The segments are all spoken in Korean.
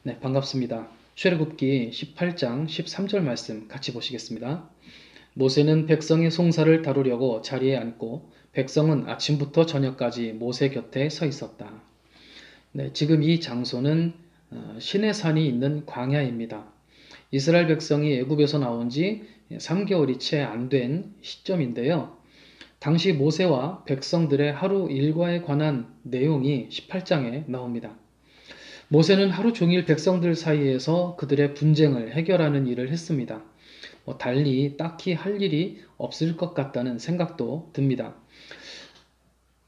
네, 반갑습니다. 출애굽기 18장 13절 말씀 같이 보시겠습니다. 모세는 백성의 송사를 다루려고 자리에 앉고 백성은 아침부터 저녁까지 모세 곁에 서 있었다. 네, 지금 이 장소는 시내산이 있는 광야입니다. 이스라엘 백성이 애굽에서 나온 지 3개월이 채 안 된 시점인데요. 당시 모세와 백성들의 하루 일과에 관한 내용이 18장에 나옵니다. 모세는 하루 종일 백성들 사이에서 그들의 분쟁을 해결하는 일을 했습니다. 달리 딱히 할 일이 없을 것 같다는 생각도 듭니다.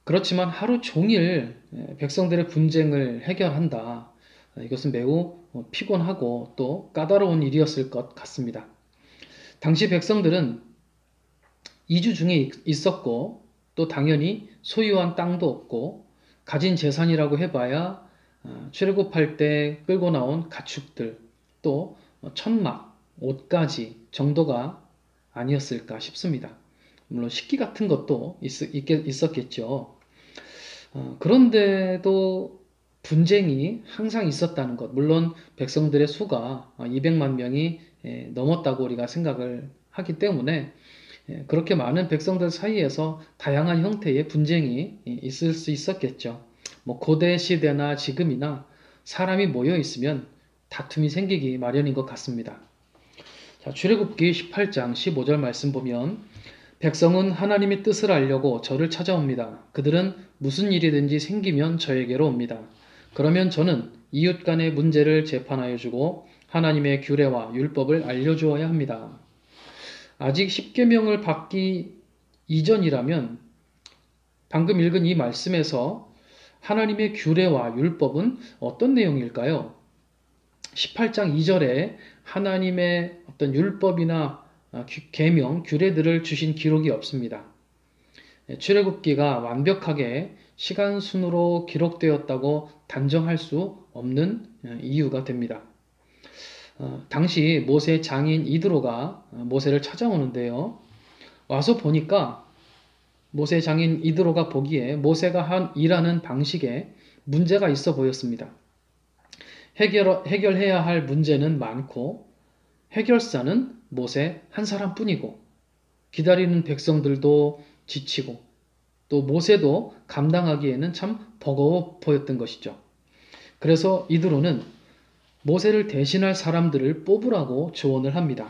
그렇지만 하루 종일 백성들의 분쟁을 해결한다. 이것은 매우 피곤하고 또 까다로운 일이었을 것 같습니다. 당시 백성들은 이주 중에 있었고 또 당연히 소유한 땅도 없고 가진 재산이라고 해봐야 출애굽할 때 끌고 나온 가축들 또 천막, 옷가지 정도가 아니었을까 싶습니다. 물론 식기 같은 것도 있었겠죠. 그런데도 분쟁이 항상 있었다는 것. 물론 백성들의 수가 200만 명이 넘었다고 우리가 생각을 하기 때문에 그렇게 많은 백성들 사이에서 다양한 형태의 분쟁이 있을 수 있었겠죠. 고대 시대나 지금이나 사람이 모여 있으면 다툼이 생기기 마련인 것 같습니다. 자, 출애굽기 18장 15절 말씀 보면 백성은 하나님의 뜻을 알려고 저를 찾아옵니다. 그들은 무슨 일이든지 생기면 저에게로 옵니다. 그러면 저는 이웃 간의 문제를 재판하여 주고 하나님의 규례와 율법을 알려주어야 합니다. 아직 십계명을 받기 이전이라면 방금 읽은 이 말씀에서 하나님의 규례와 율법은 어떤 내용일까요? 18장 2절에 하나님의 어떤 율법이나 계명, 규례들을 주신 기록이 없습니다. 출애굽기가 완벽하게 시간 순으로 기록되었다고 단정할 수 없는 이유가 됩니다. 당시 모세 장인 이드로가 모세를 찾아오는데요. 와서 보니까 모세 장인 이드로가 보기에 모세가 일하는 방식에 문제가 있어 보였습니다. 해결해야 할 문제는 많고 해결사는 모세 한 사람뿐이고 기다리는 백성들도 지치고 또 모세도 감당하기에는 참 버거워 보였던 것이죠. 그래서 이드로는 모세를 대신할 사람들을 뽑으라고 조언을 합니다.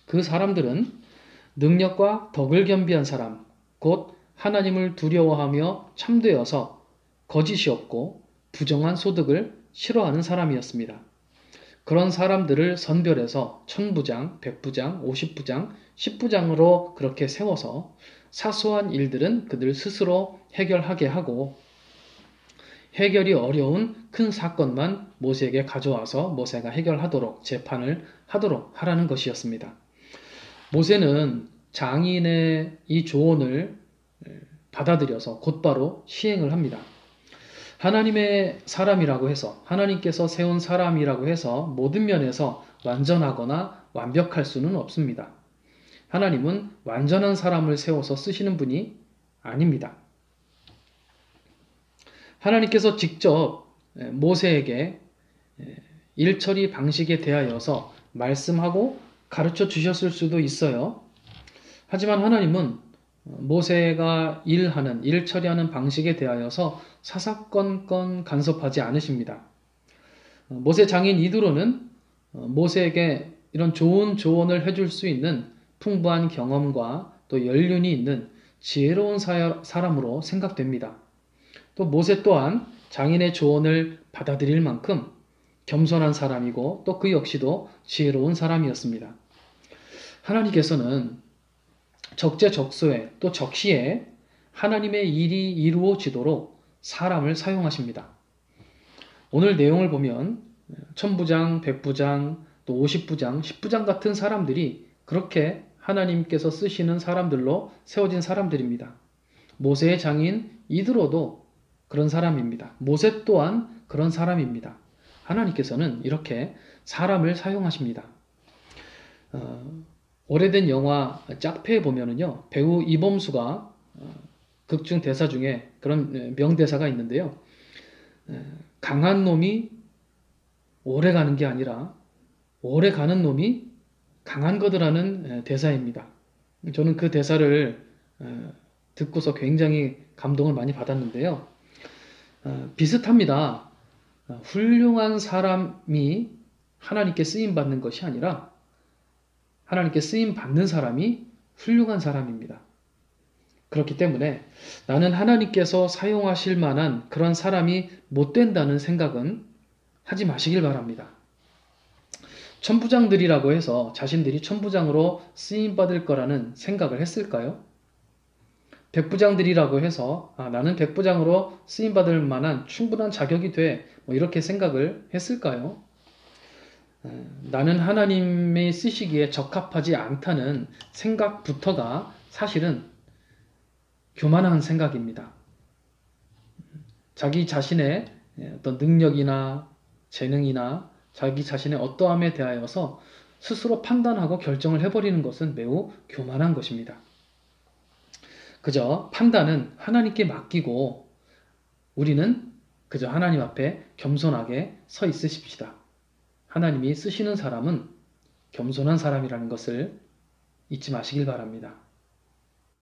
그 사람들은 능력과 덕을 겸비한 사람, 곧 하나님을 두려워하며 참되어서 거짓이 없고 부정한 소득을 싫어하는 사람이었습니다. 그런 사람들을 선별해서 천부장, 백부장, 50부장, 10부장으로 그렇게 세워서 사소한 일들은 그들 스스로 해결하게 하고 해결이 어려운 큰 사건만 모세에게 가져와서 모세가 해결하도록 재판을 하도록 하라는 것이었습니다. 모세는 장인의 이 조언을 받아들여서 곧바로 시행을 합니다. 하나님의 사람이라고 해서 하나님께서 세운 사람이라고 해서 모든 면에서 완전하거나 완벽할 수는 없습니다. 하나님은 완전한 사람을 세워서 쓰시는 분이 아닙니다. 하나님께서 직접 모세에게 일처리 방식에 대하여서 말씀하고 가르쳐 주셨을 수도 있어요. 하지만 하나님은 모세가 일 처리하는 방식에 대하여서 사사건건 간섭하지 않으십니다. 모세 장인 이드로는 모세에게 이런 좋은 조언을 해줄 수 있는 풍부한 경험과 또 연륜이 있는 지혜로운 사람으로 생각됩니다. 또 모세 또한 장인의 조언을 받아들일 만큼 겸손한 사람이고 또 그 역시도 지혜로운 사람이었습니다. 하나님께서는 적재적소에 또 적시에 하나님의 일이 이루어지도록 사람을 사용하십니다. 오늘 내용을 보면 천부장, 백부장, 또 50부장, 10부장 같은 사람들이 그렇게 하나님께서 쓰시는 사람들로 세워진 사람들입니다. 모세의 장인 이드로도 그런 사람입니다. 모세 또한 그런 사람입니다. 하나님께서는 이렇게 사람을 사용하십니다. 오래된 영화 짝패에 보면은요, 배우 이범수가 극중 대사 중에 그런 명대사가 있는데요. 강한 놈이 오래 가는 게 아니라 오래 가는 놈이 강한 거더라는 대사입니다. 저는 그 대사를 듣고서 굉장히 감동을 많이 받았는데요. 비슷합니다. 훌륭한 사람이 하나님께 쓰임 받는 것이 아니라 하나님께 쓰임 받는 사람이 훌륭한 사람입니다. 그렇기 때문에 나는 하나님께서 사용하실 만한 그런 사람이 못 된다는 생각은 하지 마시길 바랍니다. 천부장들이라고 해서 자신들이 천부장으로 쓰임받을 거라는 생각을 했을까요? 백부장들이라고 해서 나는 백부장으로 쓰임받을 만한 충분한 자격이 돼 뭐 이렇게 생각을 했을까요? 나는 하나님의 쓰시기에 적합하지 않다는 생각부터가 사실은 교만한 생각입니다. 자기 자신의 어떤 능력이나 재능이나 자기 자신의 어떠함에 대하여서 스스로 판단하고 결정을 해버리는 것은 매우 교만한 것입니다. 그저 판단은 하나님께 맡기고 우리는 그저 하나님 앞에 겸손하게 서 있으십시다. 하나님이 쓰시는 사람은 겸손한 사람이라는 것을 잊지 마시길 바랍니다.